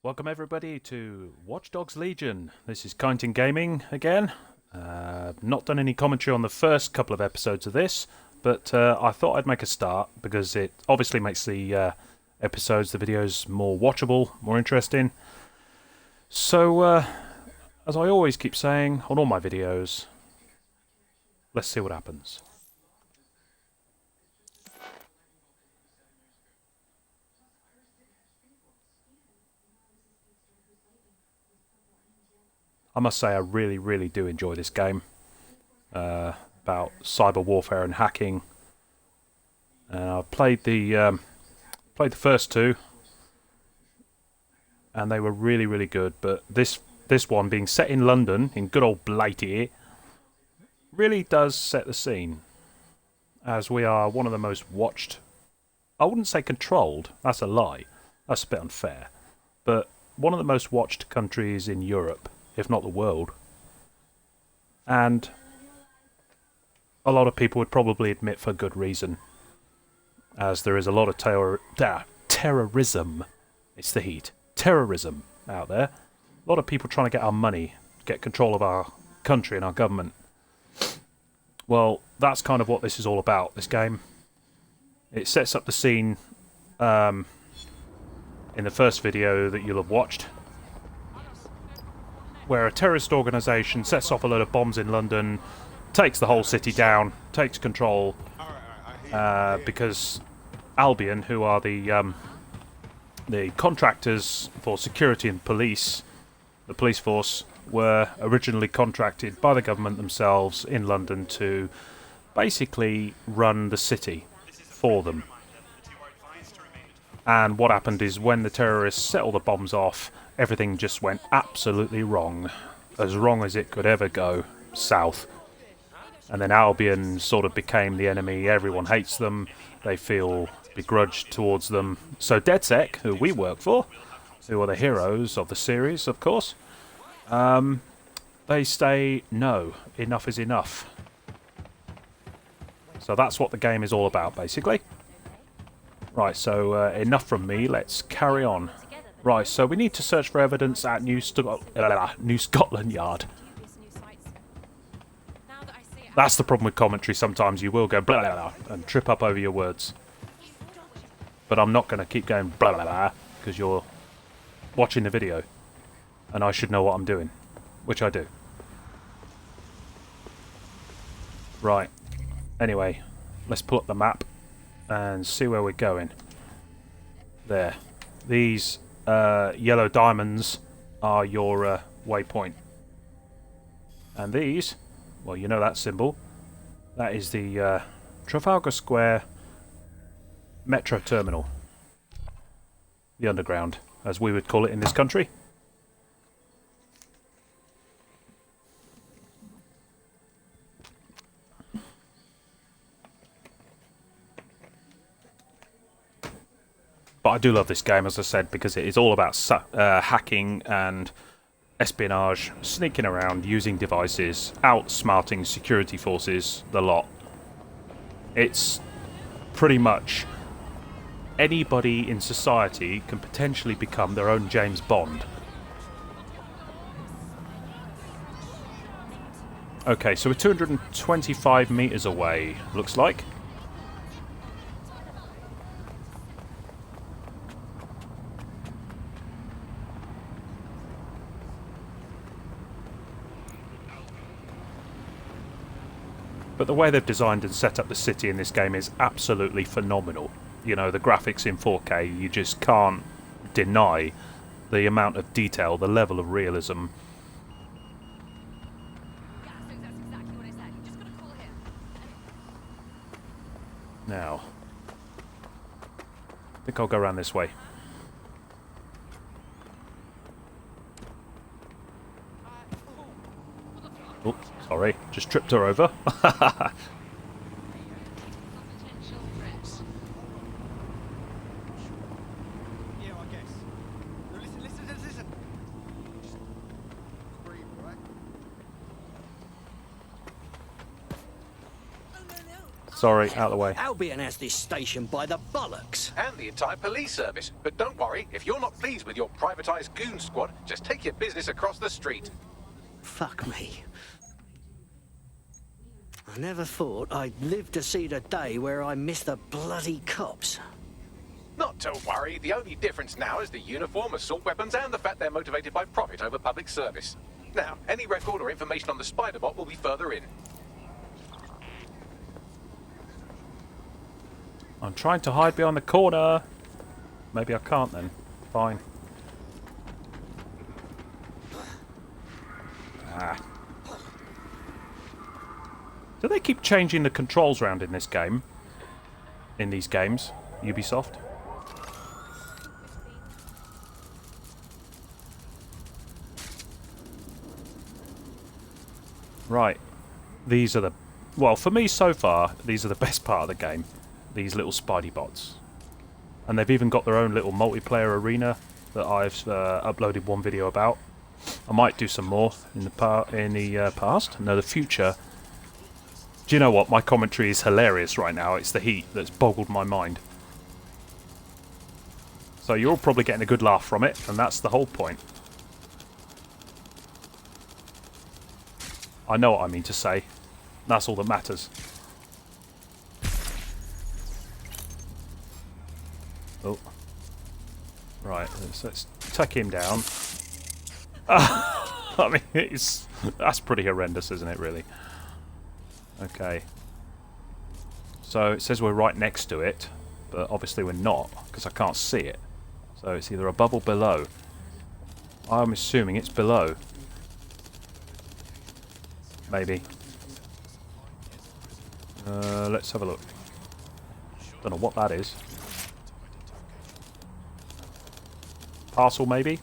Welcome everybody to Watch Dogs Legion. This is Kineton Gaming again. Not done any commentary on the first couple of episodes of this, but I thought I'd make a start because it obviously makes the episodes, the videos more watchable, more interesting. So, as I always keep saying on all my videos, let's see what happens. I must say I really do enjoy this game about cyber warfare and hacking. I've played the first two, and they were really good. But this one, being set in London, in good old Blighty, really does set the scene, as we are one of the most watched. I wouldn't say controlled. That's a lie. That's a bit unfair. But one of the most watched countries in Europe, if not the world. And a lot of people would probably admit for good reason, as there is a lot of terrorism. It's the heat. Terrorism out there. A lot of people trying to get our money, get control of our country and our government. Well, that's kind of what this is all about, this game. It sets up the scene in the first video that you'll have watched, where a terrorist organisation sets off a load of bombs in London, takes the whole city down, takes control, because Albion, who are the contractors for security and police, the police force, were originally contracted by the government themselves in London to basically run the city for them. And what happened is, when the terrorists set all the bombs off, everything just went absolutely wrong. As wrong as it could ever go, south. And then Albion sort of became the enemy. Everyone hates them. They feel begrudged towards them. So DedSec, who we work for, who are the heroes of the series, of course, they say, no, enough is enough. So that's what the game is all about, basically. Right, so enough from me. Let's carry on. Right, so we need to search for evidence at New Scotland Yard. That's the problem with commentary. Sometimes you will go blah blah blah and trip up over your words. But I'm not going to keep going blah blah blah because you're watching the video, and I should know what I'm doing, which I do. Right. Anyway, let's pull up the map and see where we're going. There. These yellow diamonds are your waypoint. And these, well, you know that symbol. That is the Trafalgar Square Metro Terminal. The Underground, as we would call it in this country. But I do love this game, as I said, because it is all about hacking and espionage, sneaking around, using devices, outsmarting security forces, the lot. It's pretty much anybody in society can potentially become their own James Bond. Okay, so we're 225 metres away, looks like. But the way they've designed and set up the city in this game is absolutely phenomenal. You know, the graphics in 4K, you just can't deny the amount of detail, the level of realism. Now, I think I'll go around this way. Oops, sorry, just tripped her over. Sorry, out of the way. Albion has this station by the bollocks. And the entire police service. But don't worry, if you're not pleased with your privatised goon squad, just take your business across the street. Fuck me. I never thought I'd live to see the day where I miss the bloody cops. Not to worry, the only difference now is the uniform, assault weapons, and the fact they're motivated by profit over public service. Now, any record or information on the spider bot will be further in. I'm trying to hide behind the corner. Maybe I can't then. Fine. Ah. Do they keep changing the controls around in this game? In these games? Ubisoft? Right. These are the... Well, for me so far, these are the best part of the game. These little Spidey bots. And they've even got their own little multiplayer arena that I've uploaded one video about. I might do some more in the past. No, the future. Do you know what? My commentary is hilarious right now. It's the heat that's boggled my mind. So you're all probably getting a good laugh from it, and that's the whole point. I know what I mean to say. That's all that matters. Oh. Right, let's take him down. I mean, that's pretty horrendous, isn't it, really? Okay. So it says we're right next to it, but obviously we're not, because I can't see it. So it's either above or below. I'm assuming it's below. Maybe. Let's have a look. Don't know what that is. Parcel, maybe?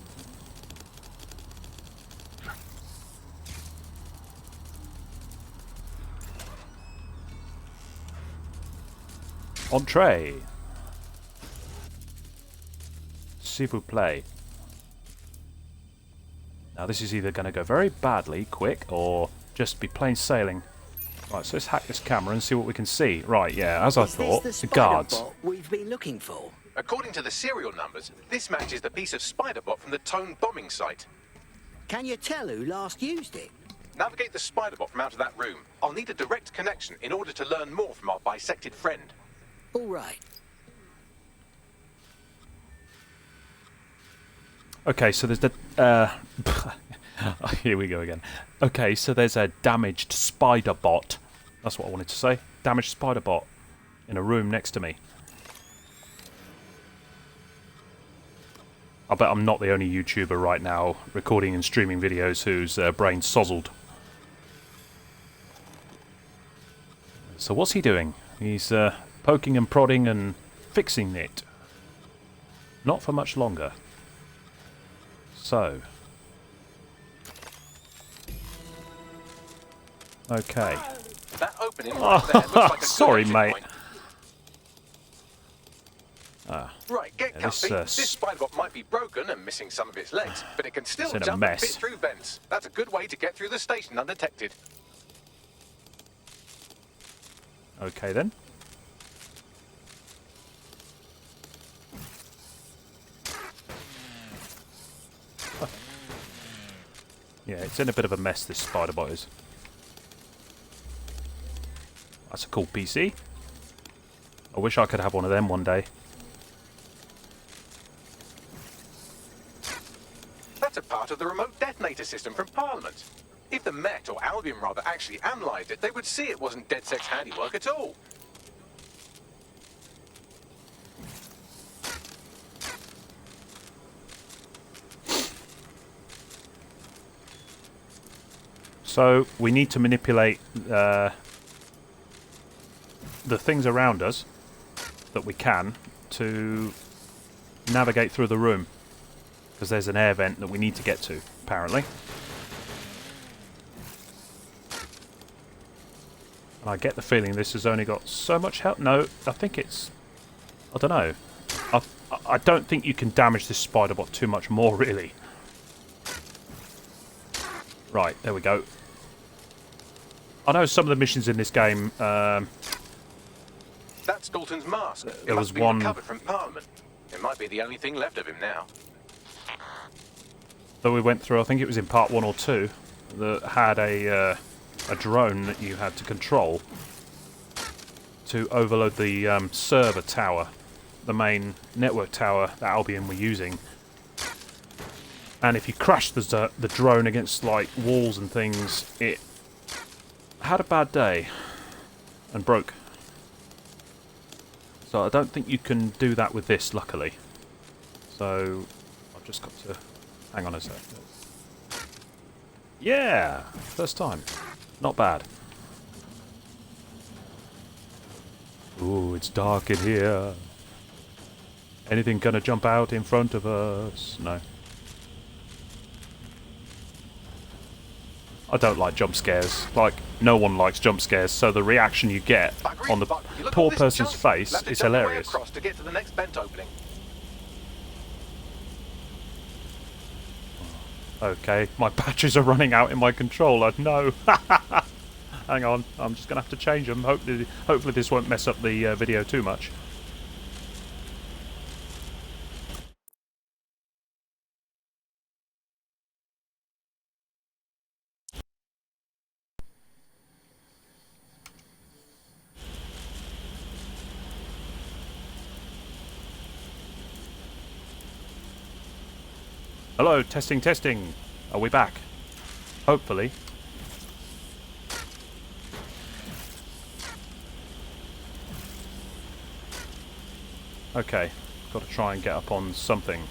Entree. S'il vous plaît. Now this is either going to go very badly, quick, or just be plain sailing. Right, so let's hack this camera and see what we can see. Right, yeah, as I thought, the guards. Bot we've been looking for. According to the serial numbers, this matches the piece of spider bot from the Tone bombing site. Can you tell who last used it? Navigate the spider bot from out of that room. I'll need a direct connection in order to learn more from our bisected friend. All right. Okay, so there's the... here we go again. Okay, so there's a damaged spider bot. That's what I wanted to say. Damaged spider bot in a room next to me. I bet I'm not the only YouTuber right now recording and streaming videos whose brain's sozzled. So what's he doing? He's poking and prodding and fixing it. Not for much longer. So. Okay. That opening right there looks like a sorry, good mate. point. Right, get comfy. This spider bot might be broken and missing some of its legs, but it can still jump and fit through vents. That's a good way to get through the station undetected. Okay then. Yeah, it's in a bit of a mess, this spider bot is. That's a cool PC. I wish I could have one of them one day. That's a part of the remote detonator system from Parliament. If the Met, or Albion rather, actually analysed it, they would see it wasn't DedSec's handiwork at all. So, we need to manipulate the things around us that we can to navigate through the room. Because there's an air vent that we need to get to, apparently. And I get the feeling this has only got so much health. No, I think it's... I don't know. I don't think you can damage this spider bot too much more, really. Right, there we go. I know some of the missions in this game That's Dalton's mask. It There was must be one recovered from Parliament. It might be the only thing left of him now. that we went through, I think it was in part 1 or 2, that had a drone that you had to control to overload the server tower, the main network tower that Albion were using. And if you crashed the drone against like walls and things, it had a bad day and broke. So I don't think you can do that with this, luckily. So I've just got to hang on a sec. Yeah, first time. Not bad. Ooh, it's dark in here. Anything gonna jump out in front of us? No. I don't like jump scares. Like, no one likes jump scares, so the reaction you get on the poor person's face is hilarious. Across to get to the next vent opening. Okay, my batteries are running out in my controller. No. Hang on, I'm just going to have to change them. Hopefully this won't mess up the video too much. Hello, testing, testing. Are we back? Hopefully. Okay, got to try and get up on something.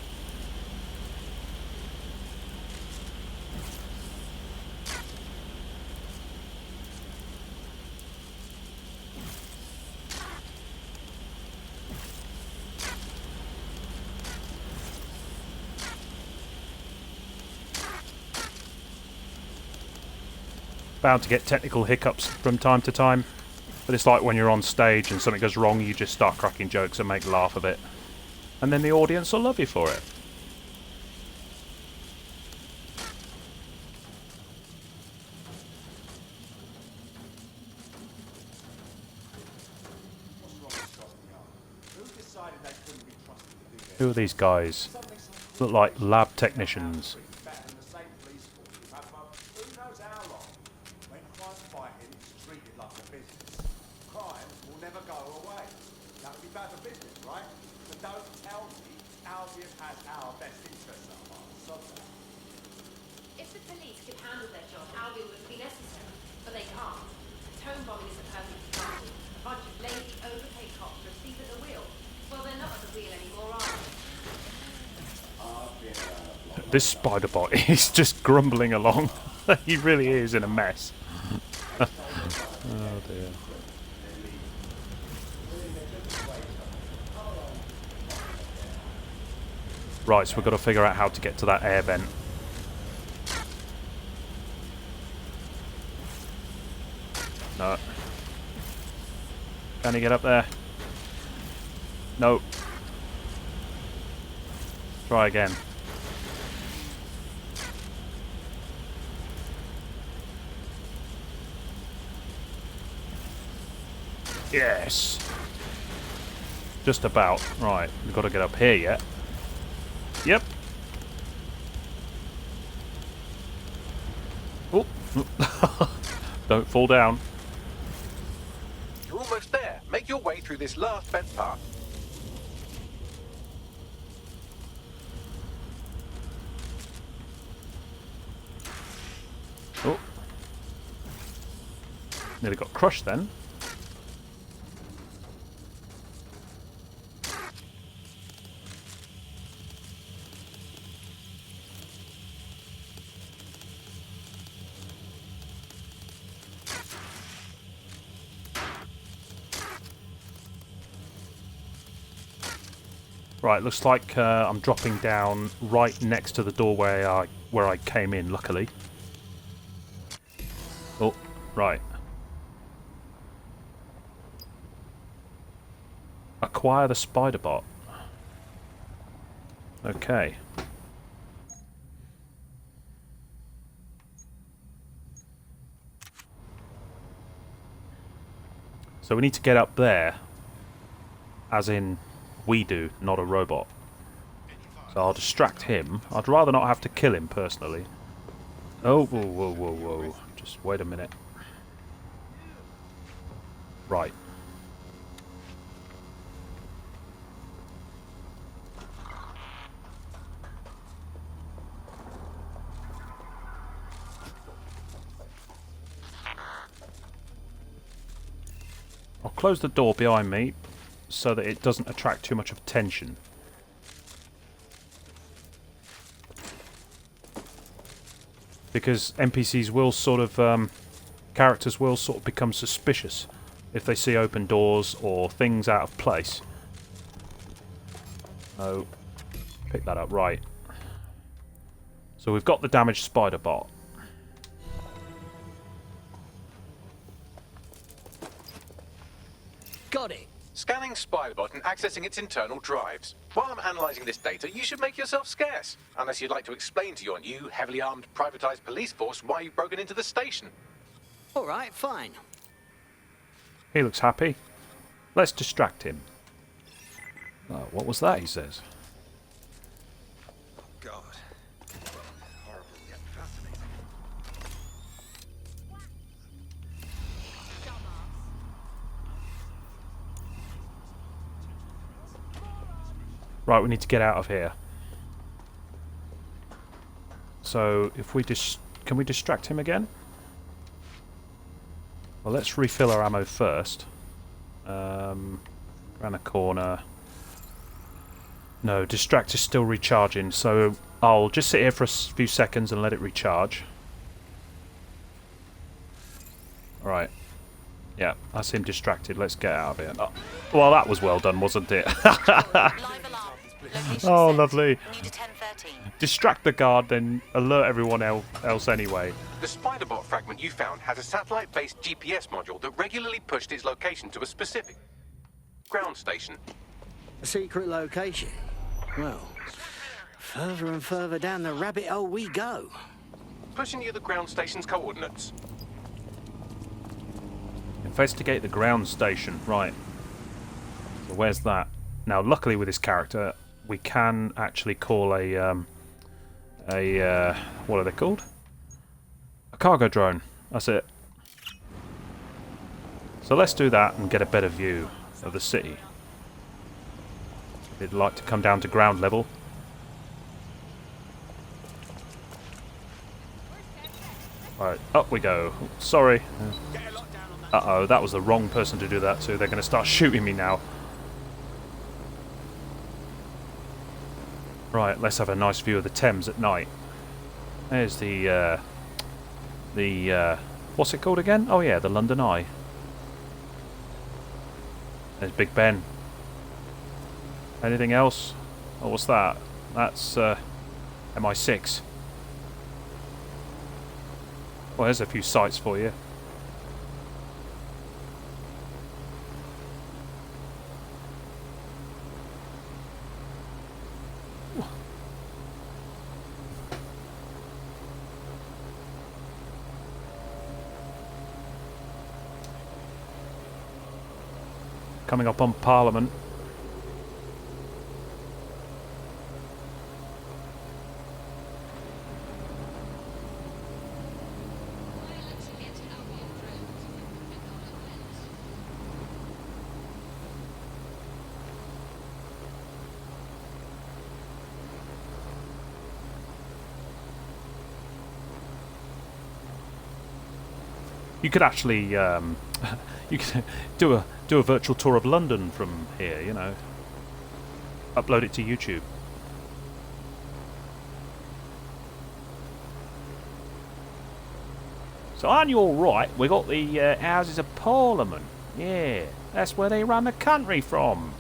Bound to get technical hiccups from time to time. But it's like when you're on stage and something goes wrong, you just start cracking jokes and make laugh of it. And then the audience will love you for it. Who are these guys? Look like lab technicians. This spider bot is just grumbling along. He really is in a mess. Oh dear. Right, so we've got to figure out how to get to that air vent. No. Can he get up there? No. Try again. Yes! Just about. Right, we've got to get up here yet. Yep. Oh. Don't fall down. You're almost there. Make your way through this last vent path. Oh. Nearly got crushed then. Right, looks like I'm dropping down right next to the doorway where I came in, luckily. Oh, right. Acquire the spider bot. Okay. So we need to get up there As in, we do, not a robot. So I'll distract him. I'd rather not have to kill him, personally. Oh, whoa, whoa, whoa, whoa. Just wait a minute. Right. I'll close the door behind me so that it doesn't attract too much of attention. Because NPCs will sort of, characters will sort of become suspicious if they see open doors or things out of place. Oh, pick that up, right. So we've got the damaged spider bot. Got it. Scanning Spiderbot and accessing its internal drives. While I'm analysing this data, you should make yourself scarce. Unless you'd like to explain to your new, heavily armed, privatised police force why you've broken into the station. All right, fine. He looks happy. Let's distract him. Oh, what was that, he says? God. Horrible yet fascinating. Right, we need to get out of here. So, if we can we distract him again? Well, let's refill our ammo first. Around the corner. No, distract is still recharging, so I'll just sit here for a few seconds and let it recharge. Alright. Yeah, that's him distracted. Let's get out of here. Oh, well, that was well done, wasn't it? Oh, lovely. Distract the guard, then alert everyone else anyway. The Spiderbot fragment you found has a satellite-based GPS module that regularly pushed its location to a specific ground station. A secret location. Well, further and further down the rabbit hole we go. Pushing you the ground station's coordinates. Investigate the ground station. Right. So where's that? Now, luckily with this character, we can actually call what are they called? A cargo drone. That's it. So let's do that and get a better view of the city. It'd like to come down to ground level. Right, up we go. Sorry. Uh-oh, that was the wrong person to do that to. They're going to start shooting me now. Right, let's have a nice view of the Thames at night. There's the what's it called again? Oh yeah, the London Eye. There's Big Ben. Anything else? Oh, what's that? That's MI6. Well, there's a few sights for you. Coming up on Parliament. You could actually, you could do a virtual tour of London from here. You know, upload it to YouTube. So aren't you all right? We got the Houses of Parliament. Yeah, that's where they run the country from.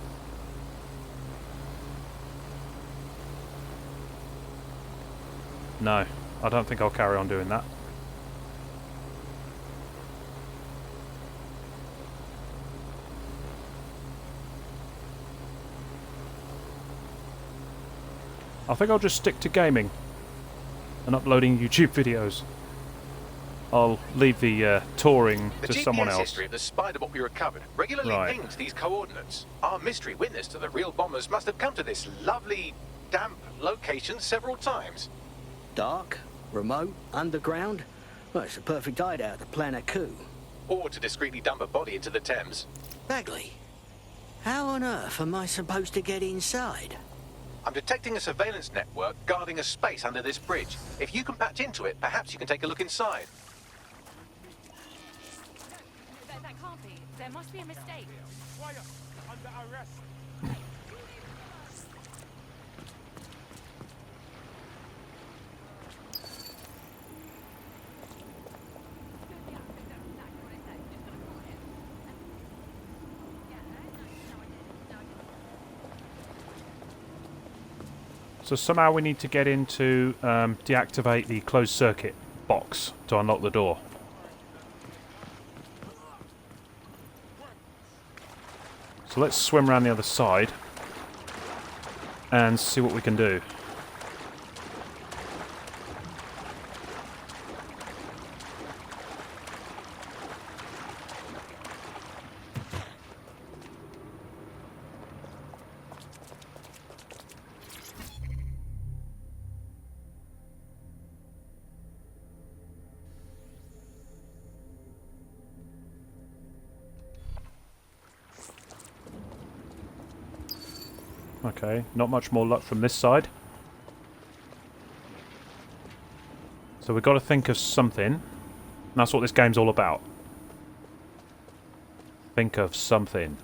No, I don't think I'll carry on doing that. I think I'll just stick to gaming and uploading YouTube videos. I'll leave the touring The to GPS someone else. history of the spider bot we recovered regularly Right. pings these coordinates. Our mystery witness to the real bombers must have come to this lovely, damp location several times. Dark, remote, underground. Well, it's a perfect hideout to plan a coup. Or to discreetly dump a body into the Thames. Bagley, how on earth am I supposed to get inside? I'm detecting a surveillance network guarding a space under this bridge. If you can patch into it, perhaps you can take a look inside. That can't be. There must be a mistake. Quiet! Under arrest! So somehow we need to get into deactivate the closed circuit box to unlock the door. So let's swim around the other side and see what we can do. Okay, not much more luck from this side. So we've got to think of something. And that's what this game's all about. Think of something.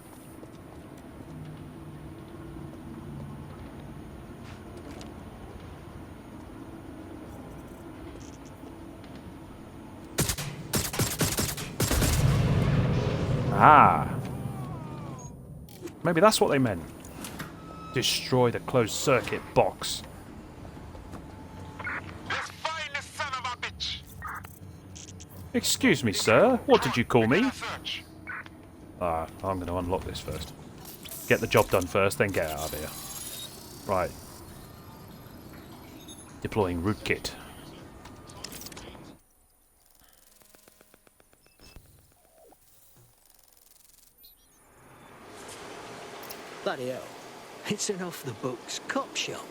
Ah! Maybe that's what they meant. Destroy the closed circuit box. Let's find the son of a bitch! Excuse me, sir. What did you call me? Search. Ah, I'm going to unlock this first. Get the job done first, then get out of here. Right. Deploying rootkit. Bloody hell. It's an off-the-books cop shop.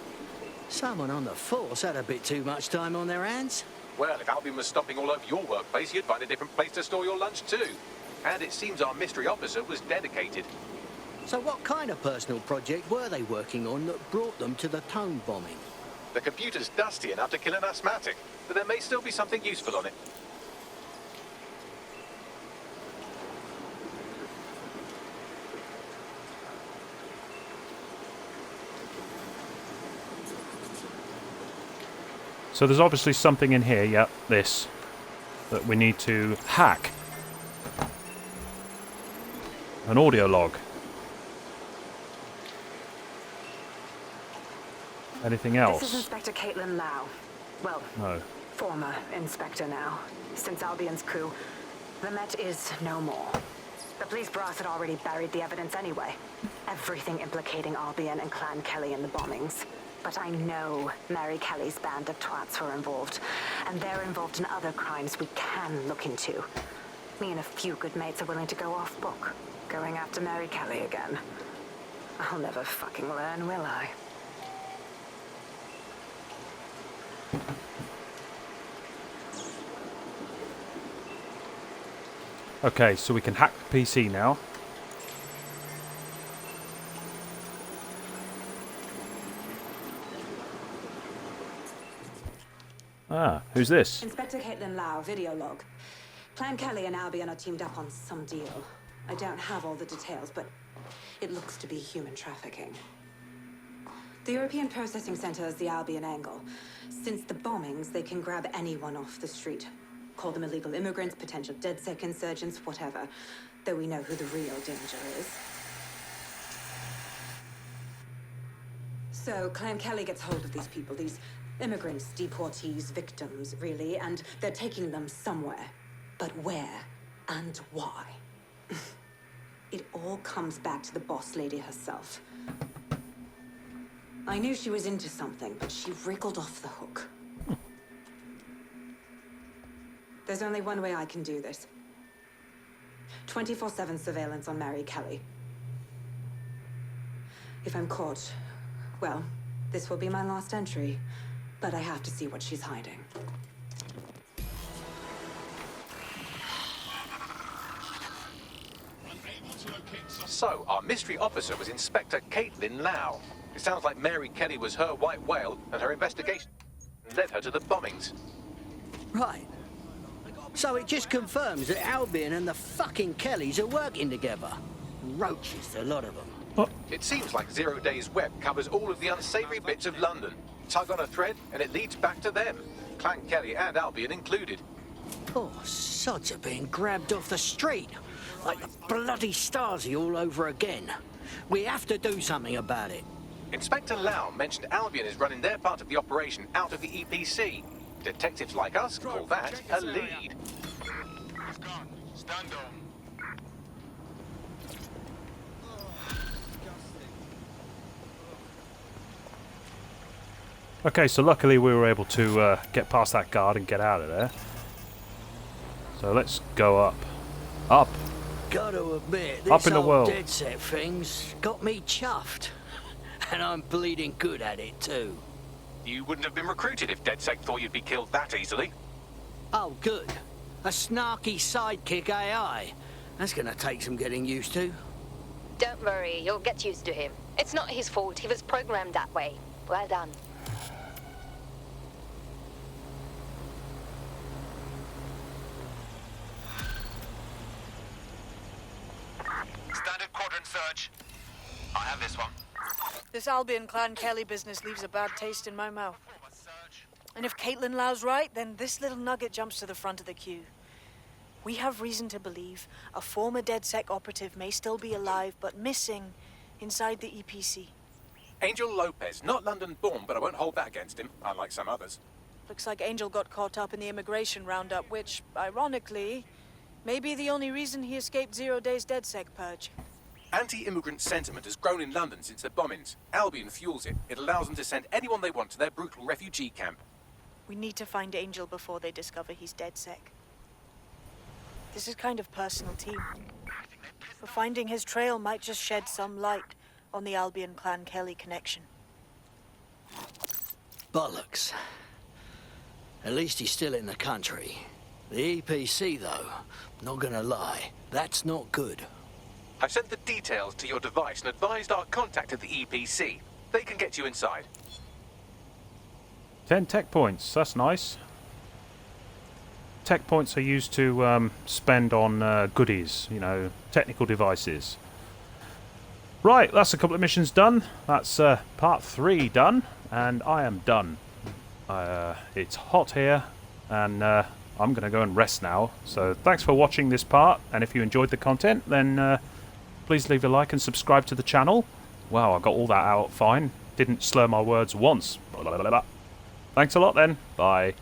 Someone on the force had a bit too much time on their hands. Well, if Albion was stopping all over your workplace, you'd find a different place to store your lunch too. And it seems our mystery officer was dedicated. So what kind of personal project were they working on that brought them to the Tone bombing? The computer's dusty enough to kill an asthmatic, but there may still be something useful on it. So there's obviously something in here, yep, this, that we need to hack. An audio log. Anything else? This is Inspector Caitlin Lau. Well, No. former inspector now. Since Albion's coup, the Met is no more. The police brass had already buried the evidence anyway. Everything implicating Albion and Clan Kelly in the bombings. But I know Mary Kelly's band of twats were involved, and they're involved in other crimes we can look into. Me and a few good mates are willing to go off book, going after Mary Kelly again. I'll never fucking learn, will I? Okay, so we can hack the PC now. Ah, who's this? Inspector Caitlin Lau, video log. Clan Kelly and Albion are teamed up on some deal. I don't have all the details, but it looks to be human trafficking. The European Processing Center is the Albion angle. Since the bombings, they can grab anyone off the street. Call them illegal immigrants, potential DedSec insurgents, whatever. Though we know who the real danger is. So, Clan Kelly gets hold of these people, these immigrants, deportees, victims, really, and they're taking them somewhere. But where and why? It all comes back to the boss lady herself. I knew she was into something, but she wriggled off the hook. There's only one way I can do this. 24/7 surveillance on Mary Kelly. If I'm caught, well, this will be my last entry. But I have to see what she's hiding. So, our mystery officer was Inspector Caitlin Lau. It sounds like Mary Kelly was her white whale, and her investigation led her to the bombings. Right. So it just confirms that Albion and the fucking Kellys are working together. Roaches, the lot of them. It seems like 0 Days Web covers all of the unsavory bits of London. Tug on a thread, and it leads back to them. Clan Kelly and Albion included. Poor sods are being grabbed off the street. Like the bloody Stasi all over again. We have to do something about it. Inspector Lau mentioned Albion is running their part of the operation out of the EPC. Detectives like us call that a lead. He's gone. Stand down. Okay, so luckily we were able to get past that guard and get out of there. So let's go up. Up. Gotta admit, this Up in the whole world. DedSec thing's got me chuffed. And I'm bleeding good at it too. You wouldn't have been recruited if DedSec thought you'd be killed that easily. Oh, good. A snarky sidekick AI. That's gonna take some getting used to. Don't worry, you'll get used to him. It's not his fault, he was programmed that way. Well done. Standard quadrant search. I have this one. This Albion Clan Kelly business leaves a bad taste in my mouth. Search. And if Caitlin Lau's right, then this little nugget jumps to the front of the queue. We have reason to believe a former DedSec operative may still be alive, but missing inside the EPC. Angel Lopez, not London-born, but I won't hold that against him, unlike some others. Looks like Angel got caught up in the immigration roundup, which, ironically, may be the only reason he escaped 0 Days DedSec purge. Anti-immigrant sentiment has grown in London since the bombings. Albion fuels it. It allows them to send anyone they want to their brutal refugee camp. We need to find Angel before they discover he's DedSec. This is kind of personal, team. But finding his trail might just shed some light on the Albion Clan Kelly connection. Bollocks. At least he's still in the country. The EPC, though, not gonna lie, that's not good. I've sent the details to your device and advised our contact at the EPC. They can get you inside. 10 tech points, that's nice. Tech points are used to spend on goodies, you know, technical devices. Right, that's a couple of missions done. That's part 3 done, and I am done. It's hot here, and I'm going to go and rest now. So thanks for watching this part, and if you enjoyed the content, then please leave a like and subscribe to the channel. Wow, I got all that out fine. Didn't slur my words once. Thanks a lot then. Bye.